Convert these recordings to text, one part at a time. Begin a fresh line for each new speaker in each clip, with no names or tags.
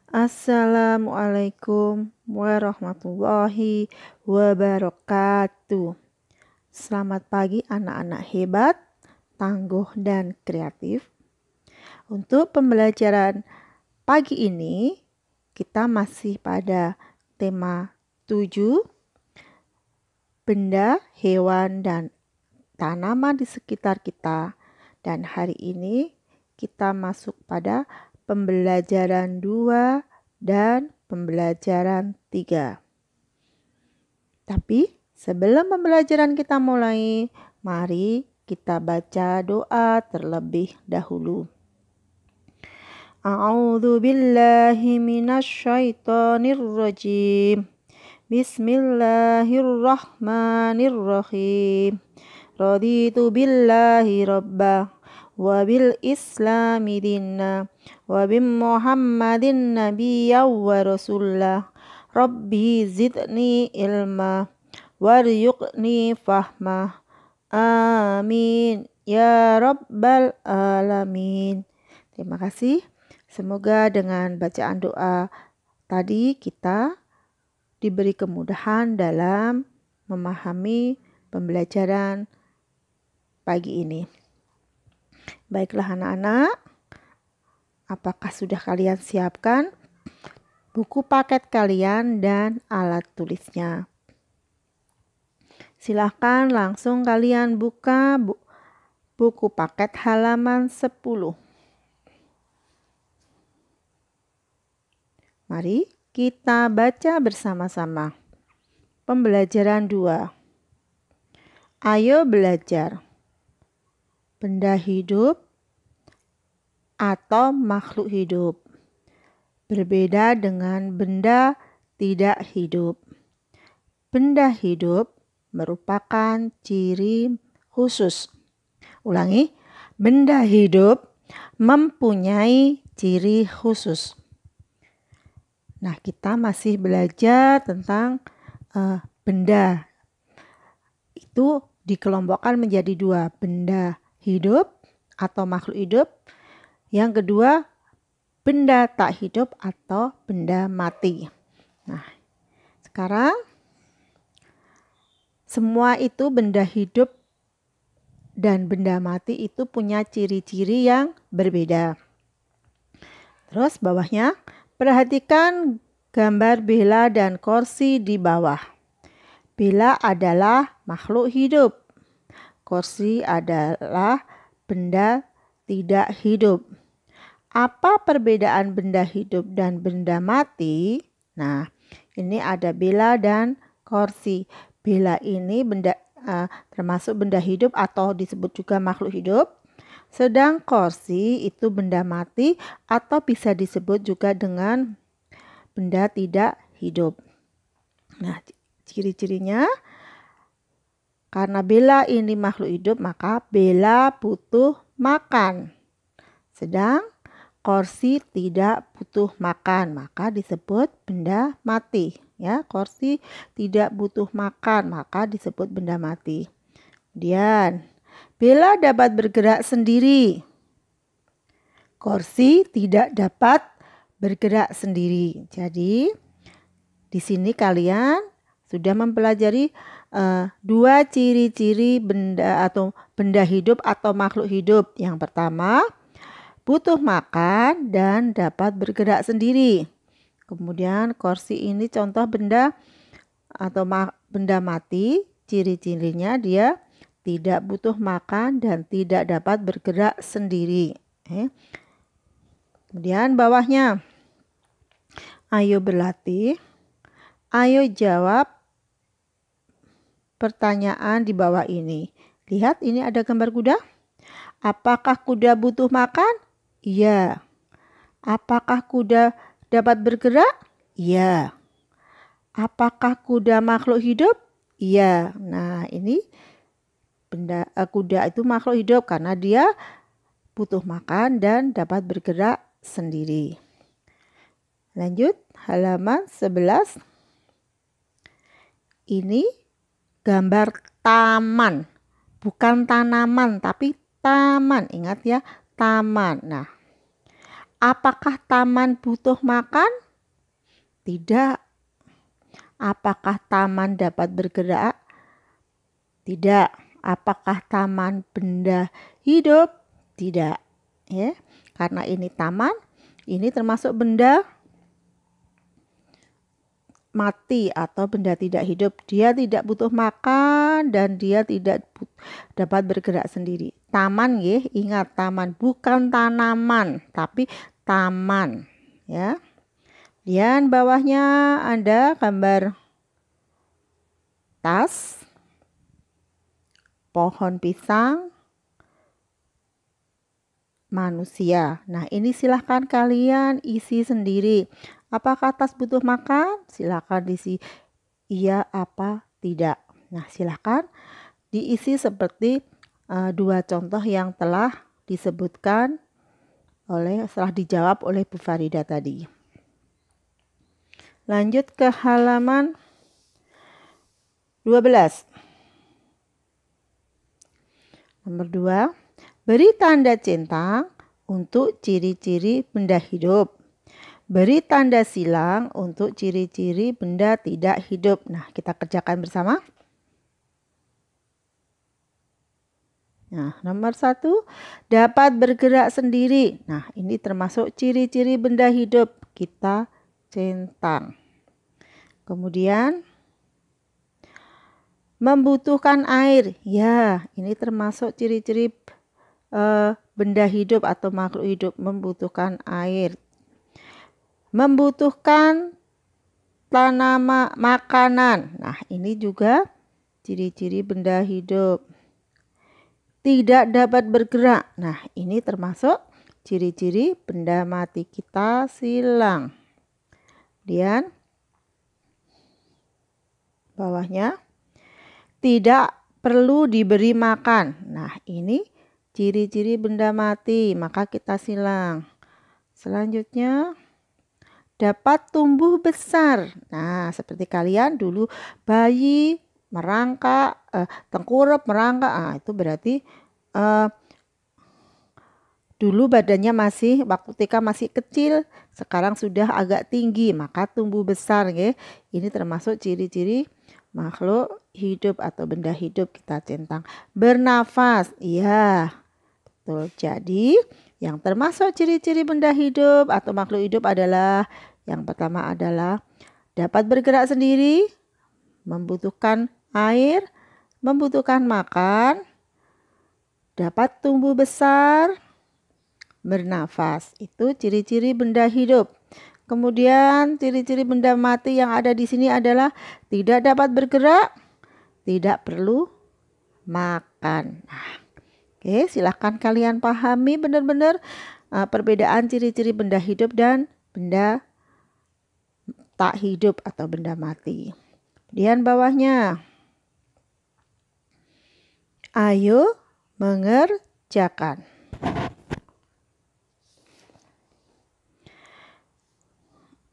Assalamualaikum warahmatullahi wabarakatuh. Selamat pagi anak-anak hebat, tangguh dan kreatif. Untuk pembelajaran pagi ini, kita masih pada tema 7, benda, hewan, dan tanaman di sekitar kita. Dan hari ini kita masuk pada pembelajaran 2 dan pembelajaran 3. Tapi sebelum pembelajaran kita mulai, mari kita baca doa terlebih dahulu. A'udzu billahi minasyaitonir rajim. Bismillahirrahmanirrahim. Raditu billahi rabbah wa bil islami dinna wa bi muhammadin nabiyya wa rasulah. Rabbi zidni ilma warzuqni fahmah. Amin ya rabbal alamin. Terima kasih. Semoga dengan bacaan doa tadi kita diberi kemudahan dalam memahami pembelajaran pagi ini. Baiklah anak-anak, apakah sudah kalian siapkan buku paket kalian dan alat tulisnya? Silahkan langsung kalian buka buku paket halaman 10. Mari kita baca bersama-sama. Pembelajaran 2. Ayo belajar. Benda hidup atau makhluk hidup berbeda dengan benda tidak hidup. Benda hidup merupakan ciri khusus. Ulangi, benda hidup mempunyai ciri khusus. Nah, kita masih belajar tentang benda. Itu dikelompokkan menjadi 2, benda hidup atau makhluk hidup. Yang kedua, benda tak hidup atau benda mati. Nah, sekarang semua itu benda hidup dan benda mati itu punya ciri-ciri yang berbeda. Terus bawahnya, perhatikan gambar Bella dan Korsi di bawah. Bella adalah makhluk hidup. Korsi adalah benda tidak hidup. Apa perbedaan benda hidup dan benda mati? Nah, ini ada Bella dan Korsi. Bella ini termasuk benda hidup atau disebut juga makhluk hidup. Sedang Korsi itu benda mati atau bisa disebut juga dengan benda tidak hidup. Nah, ciri-cirinya, karena Bella ini makhluk hidup, maka Bella butuh makan. Sedang Korsi tidak butuh makan, maka disebut benda mati. Ya, Korsi tidak butuh makan, maka disebut benda mati. Kemudian, Bella dapat bergerak sendiri. Korsi tidak dapat bergerak sendiri. Jadi, di sini kalian sudah mempelajari 2 ciri-ciri benda atau benda hidup atau makhluk hidup. Yang pertama, butuh makan dan dapat bergerak sendiri. Kemudian Korsi ini contoh benda atau benda mati. Ciri-cirinya dia tidak butuh makan dan tidak dapat bergerak sendiri. Kemudian bawahnya, ayo berlatih. Ayo jawab pertanyaan di bawah ini. Lihat, ini ada gambar kuda. Apakah kuda butuh makan? Iya. Apakah kuda dapat bergerak? Iya. Apakah kuda makhluk hidup? Iya. Nah, ini kuda itu makhluk hidup karena dia butuh makan dan dapat bergerak sendiri. Lanjut, halaman 11. Ini gambar taman, bukan tanaman tapi taman. Ingat ya, taman. Nah, Apakah taman butuh makan? Tidak. Apakah taman dapat bergerak? Tidak. Apakah taman benda hidup? Tidak. Ya, karena ini taman, ini termasuk benda mati atau benda tidak hidup. Dia tidak butuh makan dan dia tidak dapat bergerak sendiri. Taman ya, ingat taman bukan tanaman tapi taman ya. Dan bawahnya ada gambar tas, pohon pisang, manusia. Nah, ini silahkan kalian isi sendiri. Apakah tas butuh makan? Silahkan diisi iya apa tidak. Nah, silahkan diisi seperti dua contoh yang telah disebutkan setelah dijawab oleh Bu Farida tadi. Lanjut ke halaman 12. Nomor 2. Beri tanda centang untuk ciri-ciri benda hidup. Beri tanda silang untuk ciri-ciri benda tidak hidup. Nah, kita kerjakan bersama. Nah, nomor 1, dapat bergerak sendiri. Nah, ini termasuk ciri-ciri benda hidup. Kita centang. Kemudian, membutuhkan air. Ya, ini termasuk ciri-ciri benda hidup atau makhluk hidup, membutuhkan air. Membutuhkan tanaman makanan. Nah, ini juga ciri-ciri benda hidup. Tidak dapat bergerak. Nah, ini termasuk ciri-ciri benda mati. Kita silang. Kemudian bawahnya tidak perlu diberi makan. Nah, ini ciri-ciri benda mati, maka kita silang. Selanjutnya dapat tumbuh besar. Nah, seperti kalian dulu bayi merangkak, tengkurap merangkak. Nah, itu berarti dulu badannya waktu TK masih kecil, sekarang sudah agak tinggi, maka tumbuh besar. Ya. Ini termasuk ciri-ciri makhluk hidup atau benda hidup, kita centang. Bernafas, iya, betul. Jadi yang termasuk ciri-ciri benda hidup atau makhluk hidup adalah yang pertama adalah dapat bergerak sendiri, membutuhkan air, membutuhkan makan, dapat tumbuh besar, bernafas. Itu ciri-ciri benda hidup. Kemudian ciri-ciri benda mati yang ada di sini adalah tidak dapat bergerak, tidak perlu makan. Nah, oke, silahkan kalian pahami benar-benar perbedaan ciri-ciri benda hidup dan benda tak hidup atau benda mati. Kemudian bawahnya, ayo mengerjakan.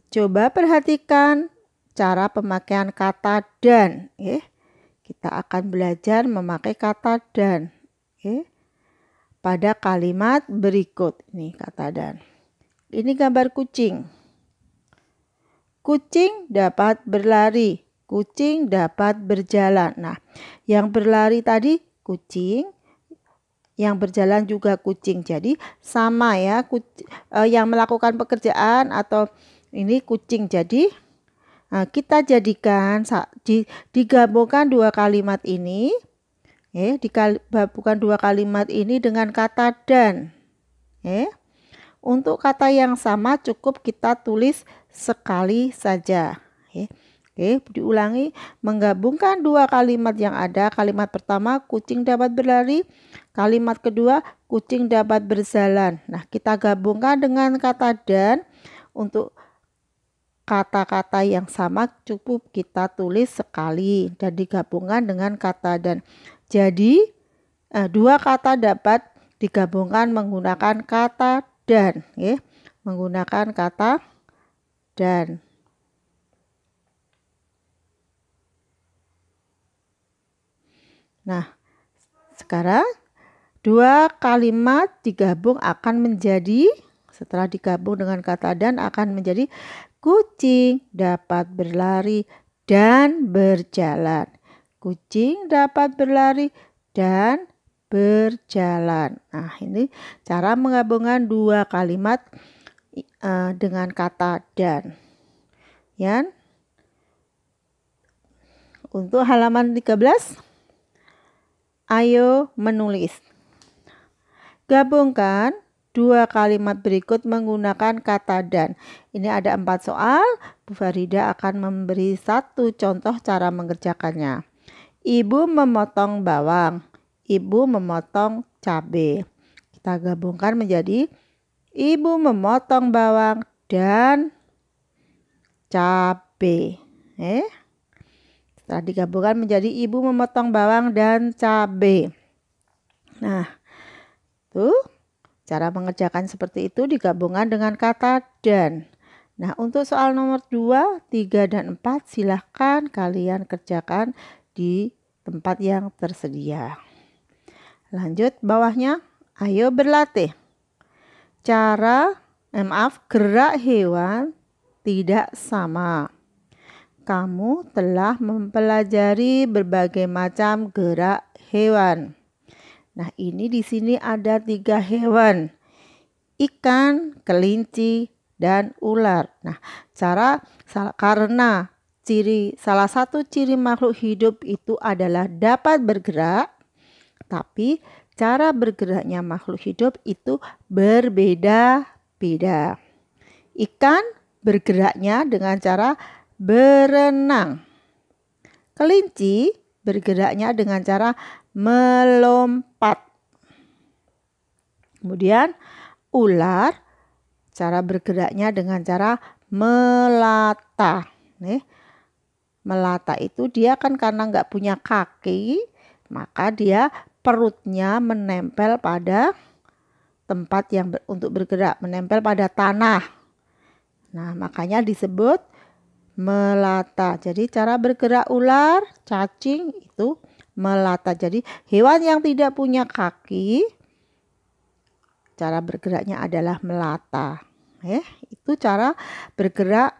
Coba perhatikan cara pemakaian kata dan. Kita akan belajar memakai kata dan. Pada kalimat berikut. Ini kata dan. Ini gambar kucing. Kucing dapat berlari. Kucing dapat berjalan. Nah, yang berlari tadi kucing. Yang berjalan juga kucing. Jadi sama ya. Yang melakukan pekerjaan atau ini kucing. Jadi kita jadikan digabungkan dua kalimat ini. Digabungkan dua kalimat ini dengan kata dan. Untuk kata yang sama cukup kita tulis sekali saja. Diulangi, menggabungkan dua kalimat yang ada. Kalimat pertama, kucing dapat berlari. Kalimat kedua, kucing dapat berjalan. Nah, kita gabungkan dengan kata dan. Untuk kata-kata yang sama cukup kita tulis sekali dan digabungkan dengan kata dan. Jadi, dua kata dapat digabungkan menggunakan kata dan. Menggunakan kata dan. Nah, sekarang dua kalimat digabung akan menjadi Setelah digabung dengan kata dan akan menjadi kucing dapat berlari dan berjalan. Kucing dapat berlari dan berjalan. Nah, ini cara menggabungkan dua kalimat dengan kata dan. Ya. Untuk halaman 13, ayo menulis. Gabungkan dua kalimat berikut menggunakan kata dan. Ini ada 4 soal. Bu Farida akan memberi 1 contoh cara mengerjakannya. Ibu memotong bawang. Ibu memotong cabai. Kita gabungkan menjadi ibu memotong bawang dan cabai. Setelah digabungkan menjadi ibu memotong bawang dan cabai. Nah, tuh cara mengerjakan seperti itu digabungkan dengan kata dan. Nah, untuk soal nomor 2, 3, dan 4 silahkan kalian kerjakan di tempat yang tersedia. Lanjut bawahnya, ayo berlatih. Gerak hewan tidak sama. Kamu telah mempelajari berbagai macam gerak hewan. Nah, ini di sini ada 3 hewan. Ikan, kelinci, dan ular. Nah, karena salah satu ciri makhluk hidup itu adalah dapat bergerak, tapi cara bergeraknya makhluk hidup itu berbeda-beda. Ikan bergeraknya dengan cara berenang. Kelinci bergeraknya dengan cara melompat. Kemudian ular cara bergeraknya dengan cara melata. Melata itu dia kan karena nggak punya kaki, maka dia perutnya menempel pada tempat yang untuk bergerak, menempel pada tanah. Nah, makanya disebut melata. Jadi cara bergerak ular, cacing itu melata. Jadi hewan yang tidak punya kaki, cara bergeraknya adalah melata. Itu cara bergerak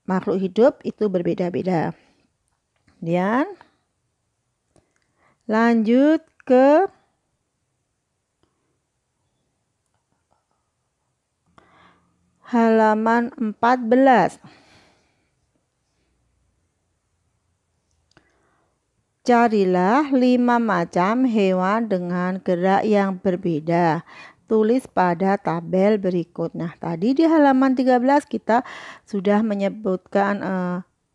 makhluk hidup itu berbeda-beda. Kemudian lanjut ke halaman 14. Carilah 5 macam hewan dengan gerak yang berbeda. Tulis pada tabel berikut. Nah, tadi di halaman 13 kita sudah menyebutkan,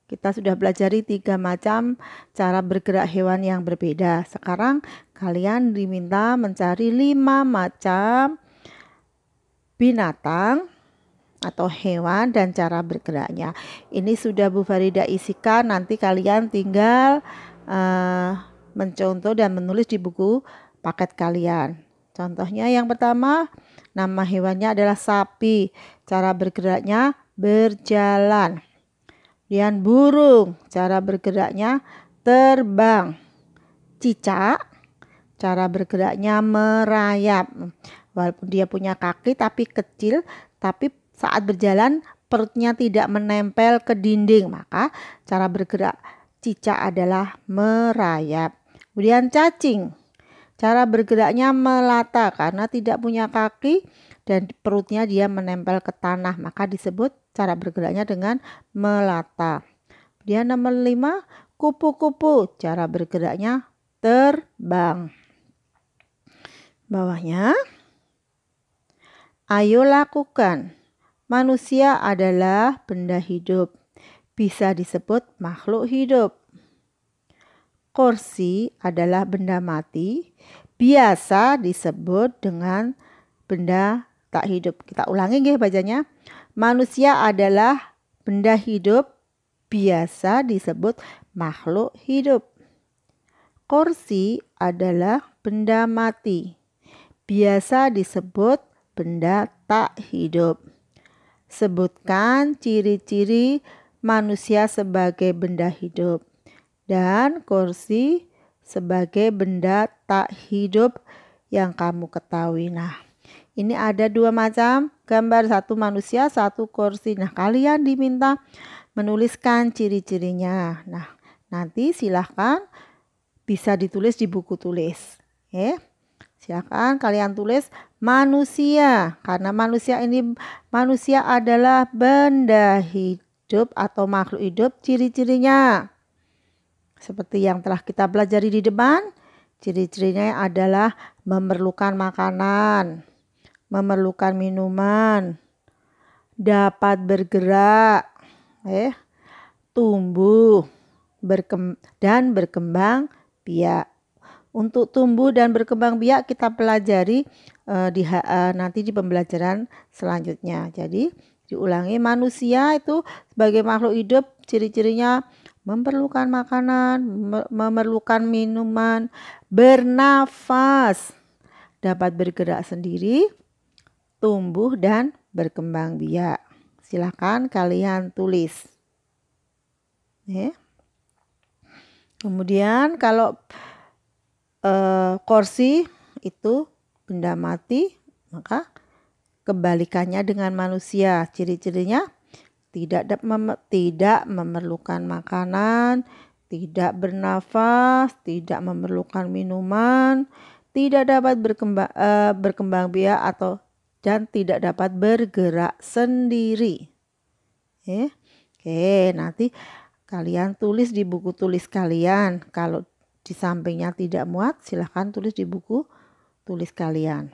kita sudah pelajari 3 macam cara bergerak hewan yang berbeda. Sekarang kalian diminta mencari 5 macam binatang atau hewan dan cara bergeraknya. Ini sudah Bu Farida isikan, nanti kalian tinggal mencontoh dan menulis di buku paket kalian. Contohnya yang pertama, nama hewannya adalah sapi. Cara bergeraknya berjalan. Kemudian burung, cara bergeraknya terbang. Cicak, cara bergeraknya merayap. Walaupun dia punya kaki tapi kecil, tapi saat berjalan perutnya tidak menempel ke dinding, maka cara bergerak cicak adalah merayap. Kemudian cacing, cara bergeraknya melata karena tidak punya kaki dan perutnya dia menempel ke tanah, maka disebut cara bergeraknya dengan melata. Kemudian nomor 5, kupu-kupu, cara bergeraknya terbang. Bawahnya, ayo lakukan. Manusia adalah benda hidup, bisa disebut makhluk hidup. Kursi adalah benda mati, biasa disebut dengan benda tak hidup. Kita ulangi nggih bacanya. Manusia adalah benda hidup, biasa disebut makhluk hidup. Kursi adalah benda mati, biasa disebut benda tak hidup. Sebutkan ciri-ciri manusia sebagai benda hidup dan kursi sebagai benda tak hidup yang kamu ketahui. Nah, Ini ada dua macam gambar, satu manusia, satu kursi. Nah, kalian diminta menuliskan ciri-cirinya. Nah, nanti silahkan bisa ditulis di buku tulis. Silahkan kalian tulis manusia, karena manusia adalah benda hidup atau makhluk hidup. Ciri-cirinya seperti yang telah kita pelajari di depan, ciri-cirinya adalah memerlukan makanan, memerlukan minuman, dapat bergerak, tumbuh, dan berkembang biak. Untuk tumbuh dan berkembang biak kita pelajari nanti di pembelajaran selanjutnya. Jadi diulangi, manusia itu sebagai makhluk hidup ciri-cirinya memerlukan makanan, memerlukan minuman, bernafas, dapat bergerak sendiri, tumbuh dan berkembang biak. Silahkan kalian tulis. Kemudian kalau kursi itu benda mati, maka kebalikannya dengan manusia. Ciri-cirinya tidak memerlukan makanan, tidak bernafas, tidak memerlukan minuman, tidak dapat berkembang biak dan tidak dapat bergerak sendiri. Oke, nanti kalian tulis di buku tulis kalian. Kalau di sampingnya tidak muat, silahkan tulis di buku tulis kalian.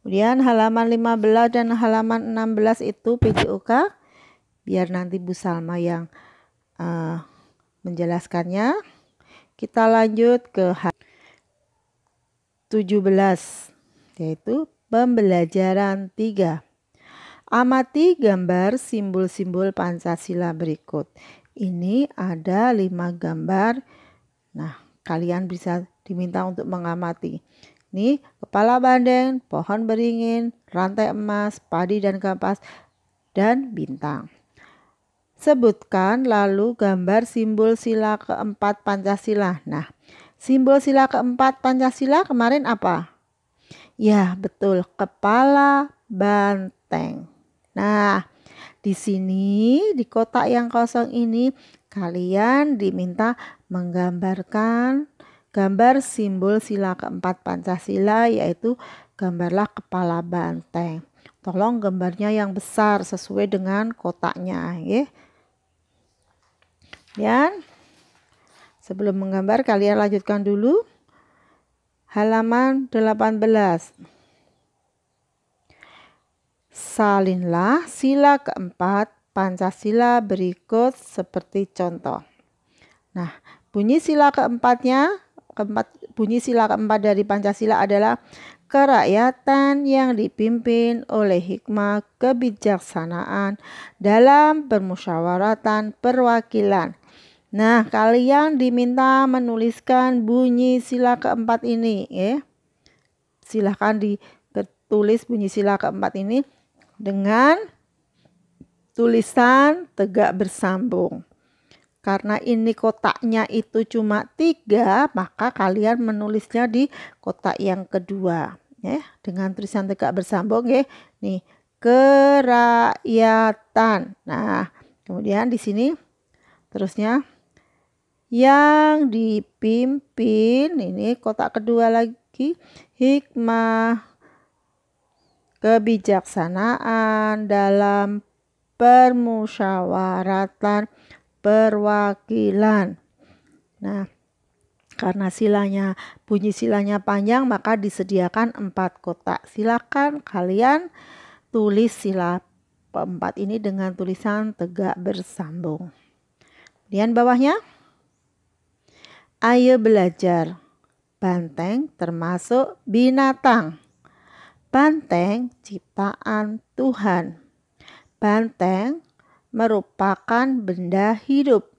Kemudian halaman 15 dan halaman 16 itu PJOK. Biar nanti Bu Salma yang menjelaskannya. Kita lanjut ke 17, yaitu pembelajaran 3. Amati gambar simbol-simbol Pancasila berikut. Ini ada 5 gambar. Nah, kalian bisa diminta untuk mengamati. Ini kepala banteng, pohon beringin, rantai emas, padi dan kapas, dan bintang. Sebutkan lalu gambar simbol sila keempat Pancasila. Nah, simbol sila keempat Pancasila kemarin apa? Ya, betul, kepala banteng. Nah, di sini di kotak yang kosong ini kalian diminta menggambarkan gambar simbol sila keempat Pancasila, yaitu gambarlah kepala banteng. Tolong gambarnya yang besar sesuai dengan kotaknya, ya. Dan sebelum menggambar kalian lanjutkan dulu halaman 18. Salinlah sila keempat Pancasila berikut seperti contoh. Nah, bunyi sila keempat dari Pancasila adalah kerakyatan yang dipimpin oleh hikmah kebijaksanaan dalam permusyawaratan perwakilan. Nah, kalian diminta menuliskan bunyi sila keempat ini, ya. Silahkan ditulis bunyi sila keempat ini dengan tulisan tegak bersambung. Karena ini kotaknya itu cuma 3, maka kalian menulisnya di kotak yang kedua, ya, dengan tulisan tegak bersambung, ya. Nih, kerakyatan. Nah, kemudian di sini terusnya yang dipimpin, ini kotak kedua lagi, hikmah kebijaksanaan dalam permusyawaratan perwakilan. Nah, karena bunyi silanya panjang, maka disediakan 4 kotak. Silakan kalian tulis sila keempat ini dengan tulisan tegak bersambung. Kemudian bawahnya, ayo belajar. Banteng termasuk binatang. Banteng ciptaan Tuhan. Banteng merupakan benda hidup.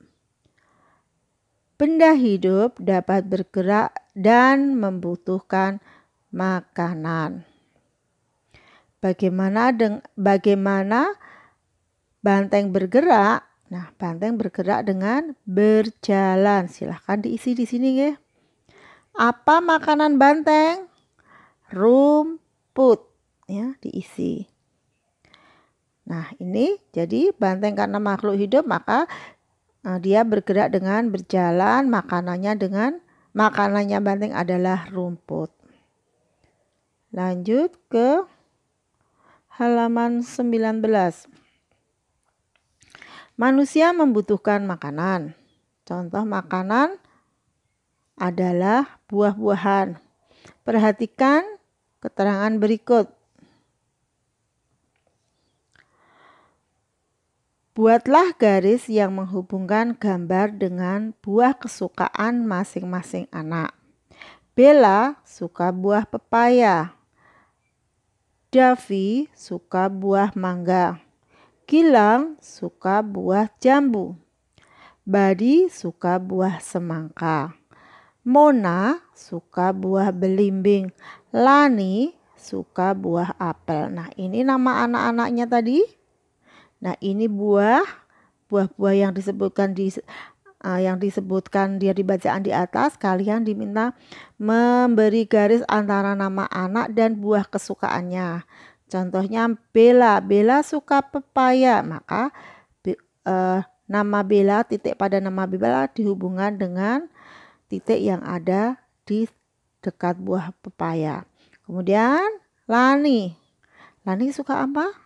Benda hidup dapat bergerak dan membutuhkan makanan. Bagaimana banteng bergerak? Nah, banteng bergerak dengan berjalan. Silahkan diisi di sini, ya. Apa makanan banteng? Rumput. ya, diisi. Nah, ini jadi banteng karena makhluk hidup, maka dia bergerak dengan berjalan, makanannya banteng adalah rumput. Lanjut ke halaman 19. Manusia membutuhkan makanan. Contoh makanan adalah buah-buahan. Perhatikan keterangan berikut. Buatlah garis yang menghubungkan gambar dengan buah kesukaan masing-masing anak. Bella suka buah pepaya. Davi suka buah mangga. Gilang suka buah jambu. Badi suka buah semangka. Mona suka buah belimbing. Lani suka buah apel. Nah, ini nama anak-anaknya tadi. Nah, ini buah-buah yang disebutkan dia di bacaan di atas. Kalian diminta memberi garis antara nama anak dan buah kesukaannya. Contohnya Bella suka pepaya, maka nama Bella, titik pada nama Bella dihubungkan dengan titik yang ada di dekat buah pepaya. Kemudian Lani suka apa?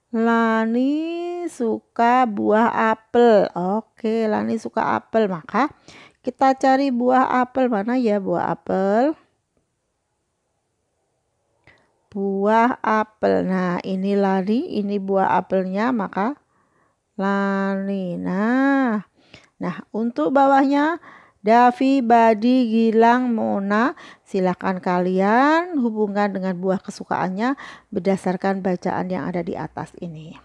Lani suka buah apel. Oke, Lani suka apel. Maka kita cari buah apel. Mana ya buah apel? Buah apel. Nah, ini Lani, ini buah apelnya, maka Lani. Nah, untuk bawahnya Davi, Badi, Gilang, Mona, silakan kalian hubungkan dengan buah kesukaannya berdasarkan bacaan yang ada di atas ini.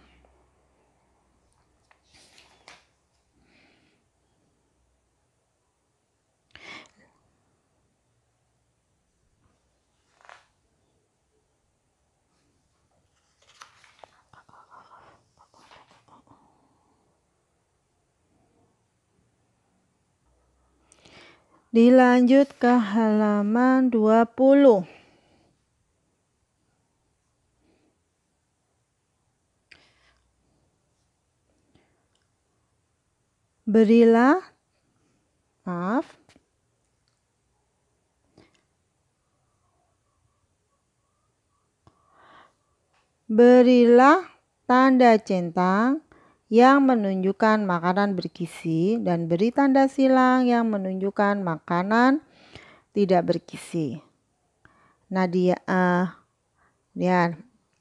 Dilanjut ke halaman 20. Berilah tanda centang yang menunjukkan makanan bergizi dan beri tanda silang yang menunjukkan makanan tidak bergizi. Nadia,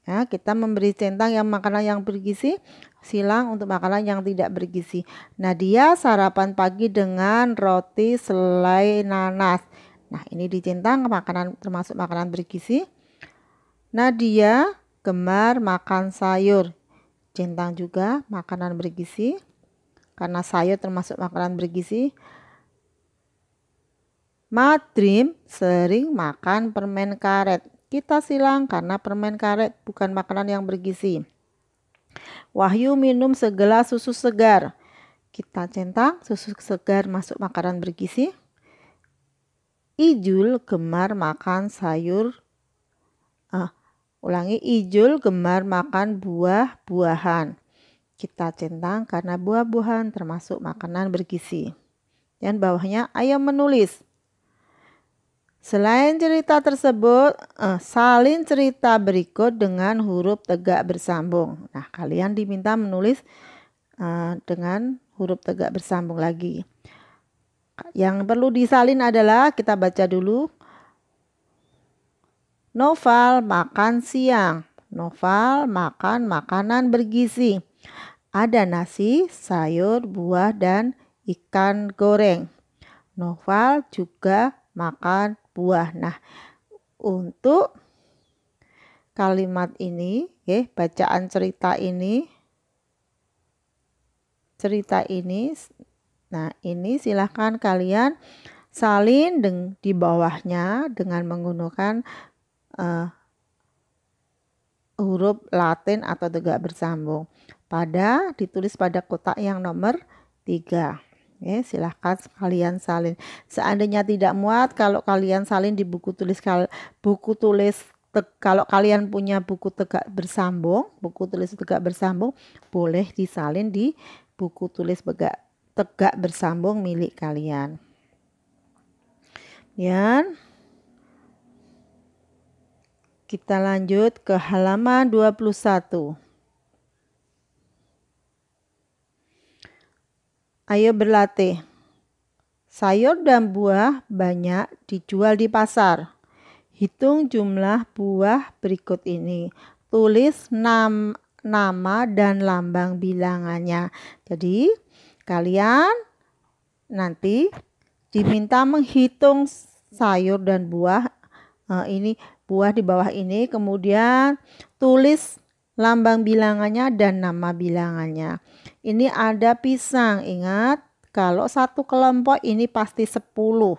kita memberi centang yang makanan yang bergizi, silang untuk makanan yang tidak bergizi. Nadia sarapan pagi dengan roti selai nanas. Nah, ini dicentang makanan termasuk makanan bergizi. Nadia gemar makan sayur. Centang juga makanan bergizi karena sayur termasuk makanan bergizi. Madrim sering makan permen karet. Kita silang karena permen karet bukan makanan yang bergizi. Wahyu minum segelas susu segar. Kita centang susu segar masuk makanan bergizi. Ijul gemar makan sayur. Ijul gemar makan buah-buahan. Kita centang karena buah-buahan termasuk makanan bergizi. Dan bawahnya ayo menulis. Selain cerita tersebut, salin cerita berikut dengan huruf tegak bersambung. Nah, kalian diminta menulis dengan huruf tegak bersambung lagi. Yang perlu disalin adalah, kita baca dulu. Noval makan siang. Noval makan makanan bergizi. Ada nasi, sayur, buah, dan ikan goreng. Noval juga makan buah. Nah, untuk kalimat ini, bacaan cerita ini. Nah, ini silahkan kalian salin di bawahnya dengan menggunakan huruf Latin atau tegak bersambung. Ditulis pada kotak yang nomor 3. Silahkan kalian salin. Seandainya tidak muat, kalau kalian salin di buku tulis kalau kalian punya buku tegak bersambung, buku tulis tegak bersambung, boleh disalin di buku tulis tegak bersambung milik kalian. Ya. Kita lanjut ke halaman 21. Ayo berlatih. Sayur dan buah banyak dijual di pasar. Hitung jumlah buah berikut ini. Tulis nama dan lambang bilangannya. Jadi kalian nanti diminta menghitung sayur dan buah. Ini buah di bawah ini. Kemudian tulis lambang bilangannya dan nama bilangannya. Ini ada pisang. Ingat, kalau satu kelompok ini pasti 10.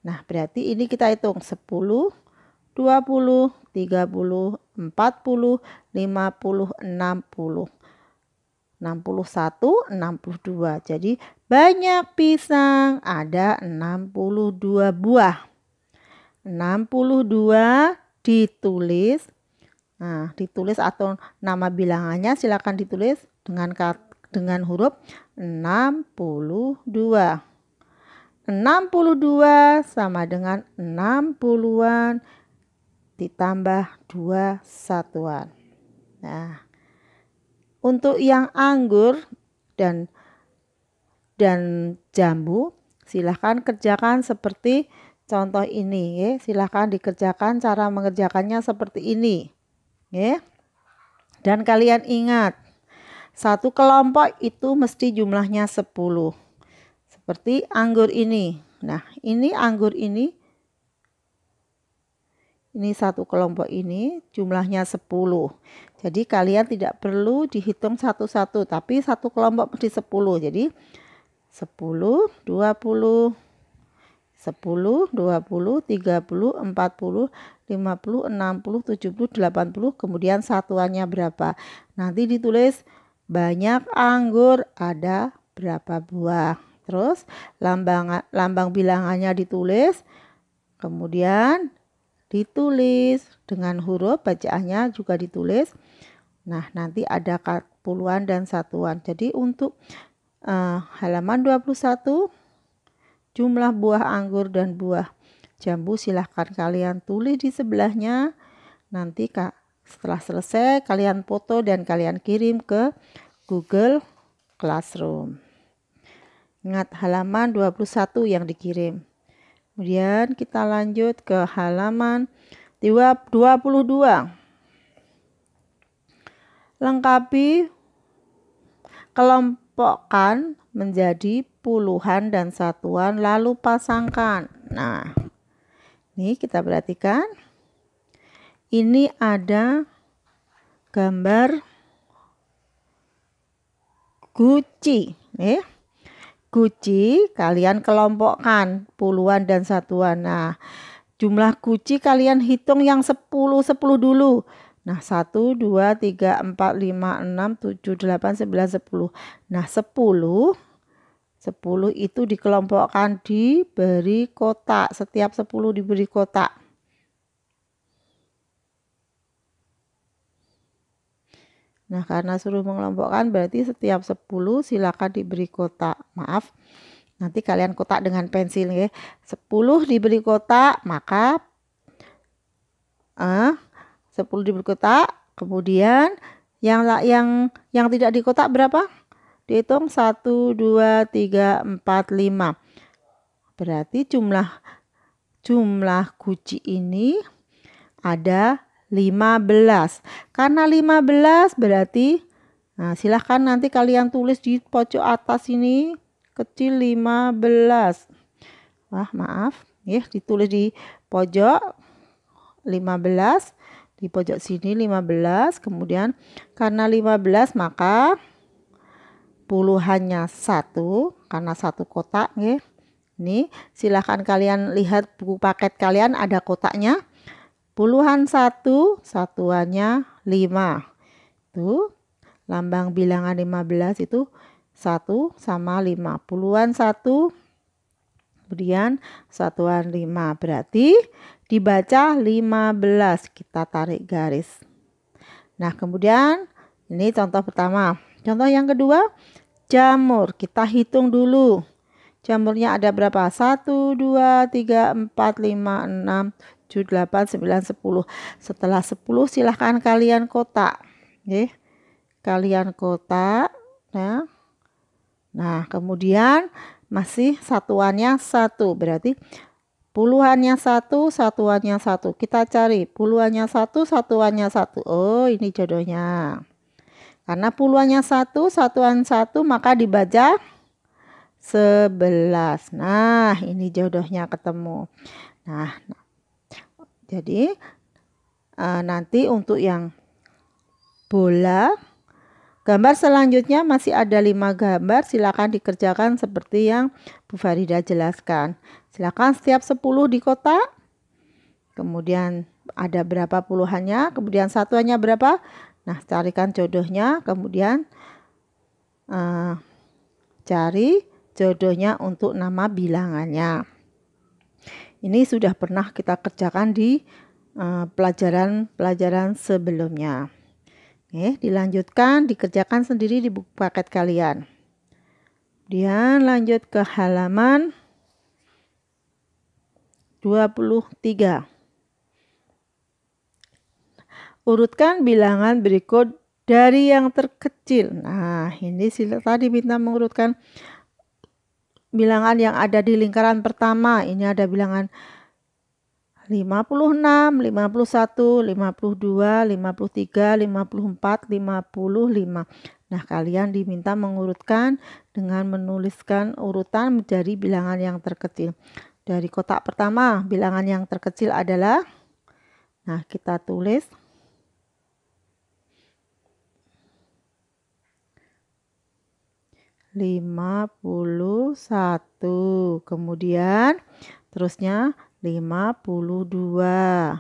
Nah, berarti ini kita hitung 10, 20, 30, 40, 50, 60, 61, 62. Jadi banyak pisang, ada 62 buah. 62 ditulis. Nah, ditulis atau nama bilangannya silakan ditulis dengan huruf 62. 62 sama dengan 60-an ditambah 2 satuan. Nah, untuk yang anggur dan jambu silahkan kerjakan seperti contoh ini ya. Silahkan dikerjakan, cara mengerjakannya seperti ini ya. Dan kalian ingat, satu kelompok itu mesti jumlahnya 10. Seperti anggur ini. Nah, ini anggur ini satu kelompok ini jumlahnya 10. Jadi kalian tidak perlu dihitung satu-satu, tapi satu kelompok mesti 10. Jadi 10, 20, 10, 20, 30, 40, 50, 60, 70, 80, kemudian satuannya berapa. Nanti ditulis banyak anggur ada berapa buah. Terus lambang bilangannya ditulis, kemudian ditulis dengan huruf bacaannya juga ditulis. Nah, nanti ada puluhan dan satuan. Jadi untuk halaman 21, jumlah buah anggur dan buah jambu silahkan kalian tulis di sebelahnya. Nanti setelah selesai kalian foto dan kalian kirim ke Google Classroom. Ingat halaman 21 yang dikirim. Kemudian kita lanjut ke halaman 22. Lengkapi, kelompokkan menjadi puluhan dan satuan lalu pasangkan. Nah, ini kita perhatikan. Ini ada gambar guci. Guci kalian kelompokkan puluhan dan satuan. Nah, jumlah guci kalian hitung yang 10 dulu. Nah, 1, 2, 3, 4, 5, 6, 7, 8, 9, 10. Nah, 10 itu dikelompokkan diberi kotak. Setiap 10 diberi kotak. Nah, karena suruh mengelompokkan berarti setiap 10 silakan diberi kotak. Maaf, nanti kalian kotak dengan pensil ya. 10 diberi kotak, maka 10 diberi kotak. Kemudian yang tidak di kotak berapa? Dihitung 1, 2, 3, 4, 5. Berarti jumlah guci ini ada 15. Karena 15 berarti silahkan nanti kalian tulis di pojok atas ini kecil 15. Wah, maaf ya, ditulis di pojok 15, di pojok sini 15. Kemudian karena 15 maka puluhannya 1 karena satu kotak ya. Ini silahkan kalian lihat buku paket kalian ada kotaknya. Puluhan 1, satuannya 5. Tuh, lambang bilangan 15 itu 1 sama 5. Puluhan 1, kemudian satuan 5. Berarti dibaca 15. Kita tarik garis. Nah, kemudian ini contoh pertama. Contoh yang kedua, jamur. Kita hitung dulu. Jamurnya ada berapa? 1, 2, 3, 4, 5, 6, 7, 8, 9, 10. Setelah 10 silahkan kalian kotak. Oke. Kalian kotak. Nah, kemudian masih satuannya 1. Berarti puluhannya 1, satuannya 1. Kita cari puluhannya 1, satuannya 1. Oh, ini jodohnya. Karena puluhannya 1, satuan 1, maka dibaca 11. Nah, ini jodohnya ketemu. Nah, jadi nanti untuk yang bola, gambar selanjutnya masih ada 5 gambar. Silakan dikerjakan seperti yang Bu Farida jelaskan. Silakan setiap 10 di kotak. Kemudian ada berapa puluhannya, kemudian satuannya berapa. Nah, carikan jodohnya, kemudian cari jodohnya untuk nama bilangannya. Ini sudah pernah kita kerjakan di pelajaran sebelumnya. Oke, dilanjutkan, dikerjakan sendiri di buku paket kalian. Kemudian lanjut ke halaman 23. Urutkan bilangan berikut dari yang terkecil. Nah, ini tadi minta mengurutkan bilangan yang ada di lingkaran pertama. Ini ada bilangan 56, 51, 52, 53, 54, 55. Nah, kalian diminta mengurutkan dengan menuliskan urutan menjadi bilangan yang terkecil. Dari kotak pertama, bilangan yang terkecil adalah, nah, kita tulis 51. Kemudian terusnya 52.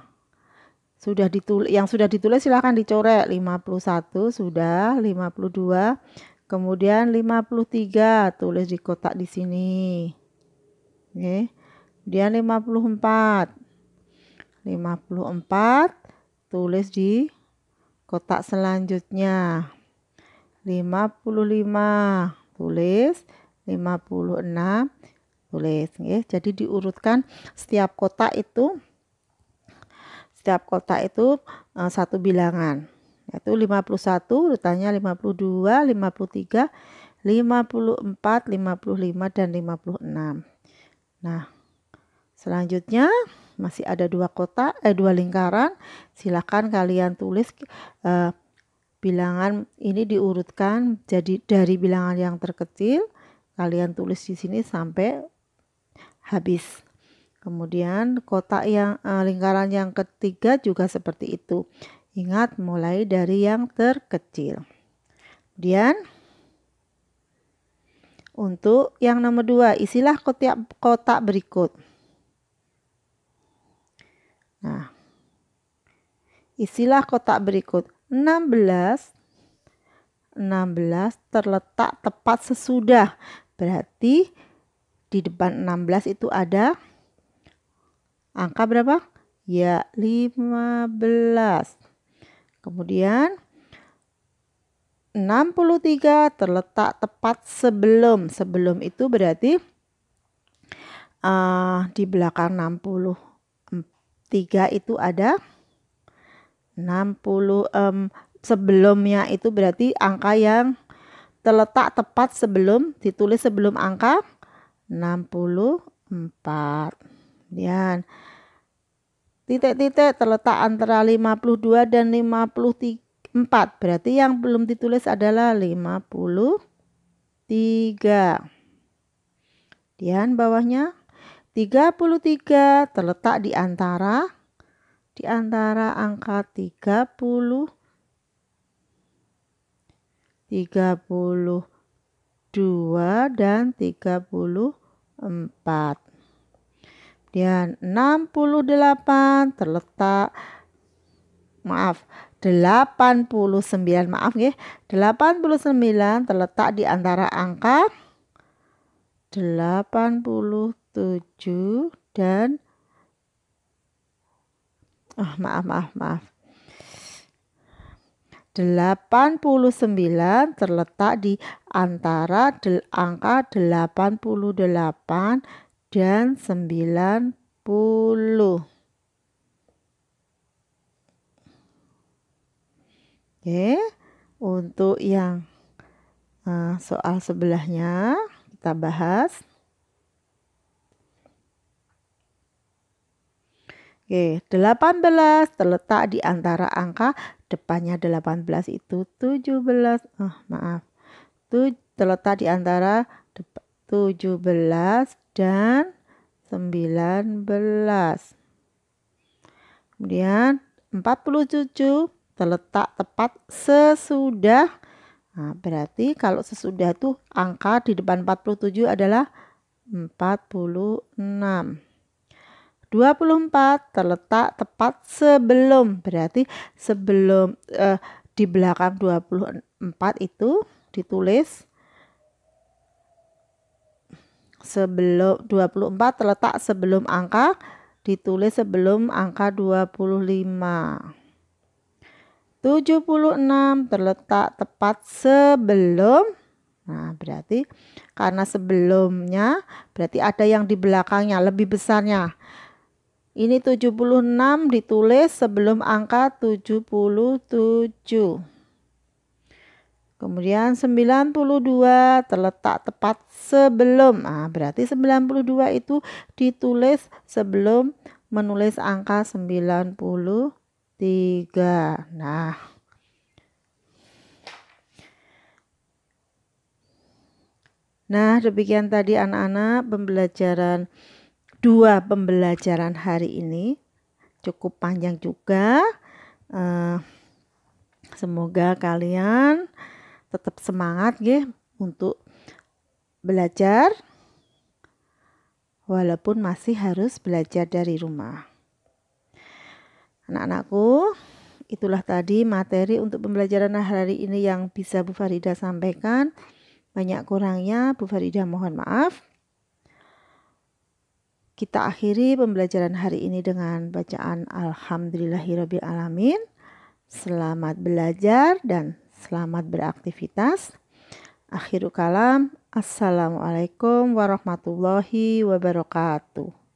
Yang sudah ditulis silahkan dicoret. 51 sudah, 52. Kemudian 53 tulis di kotak di sini. Oke. Kemudian 54. 54 tulis di kotak selanjutnya. 55 tulis, 56 tulis. Jadi diurutkan setiap kotak itu satu bilangan. Yaitu 51 urutannya 52, 53, 54, 55 dan 56. Nah, selanjutnya masih ada dua lingkaran. Silakan kalian tulis bilangan ini diurutkan jadi dari bilangan yang terkecil. Kalian tulis di sini sampai habis. Kemudian kotak yang lingkaran yang ketiga juga seperti itu. Ingat mulai dari yang terkecil. Kemudian untuk yang nomor 2, isilah kotak berikut. Nah, isilah kotak berikut. 16 terletak tepat sesudah. Berarti di depan 16 itu ada angka berapa? Ya, 15. Kemudian 63 terletak tepat sebelum. Sebelum itu berarti di belakang 63 itu ada 60, sebelumnya itu berarti angka yang terletak tepat sebelum, ditulis sebelum angka 64. Kemudian titik-titik terletak antara 52 dan 54. Berarti yang belum ditulis adalah 53. Kemudian bawahnya 33 terletak di antara angka 32 dan 34. Dan 68 terletak 89 terletak di antara angka 87 dan Maaf. 89 terletak di antara angka 88 dan 90. Oke, untuk yang soal sebelahnya kita bahas. Oke, 18 terletak di antara angka depannya 18 itu 17. Terletak di antara 17 dan 19. Kemudian 47 terletak tepat sesudah. Nah, berarti kalau sesudah tuh angka di depan 47 adalah 46. 24 terletak tepat sebelum, berarti sebelum di belakang 24 itu ditulis sebelum 24 terletak sebelum angka, ditulis sebelum angka 25. 76 terletak tepat sebelum. Nah, berarti karena sebelumnya berarti ada yang di belakangnya lebih besarnya. Ini 76 ditulis sebelum angka 77. Kemudian 92 terletak tepat sebelum. Nah, berarti 92 itu ditulis sebelum menulis angka 93. Nah, demikian tadi anak-anak dua pembelajaran hari ini. Cukup panjang juga. Semoga kalian tetap semangat ya untuk belajar walaupun masih harus belajar dari rumah. Anak-anakku, itulah tadi materi untuk pembelajaran hari ini yang bisa Bu Farida sampaikan. Banyak kurangnya Bu Farida mohon maaf. Kita akhiri pembelajaran hari ini dengan bacaan Alhamdulillahirabbil alamin. Selamat belajar dan selamat beraktivitas. Akhirul kalam. Assalamualaikum warahmatullahi wabarakatuh.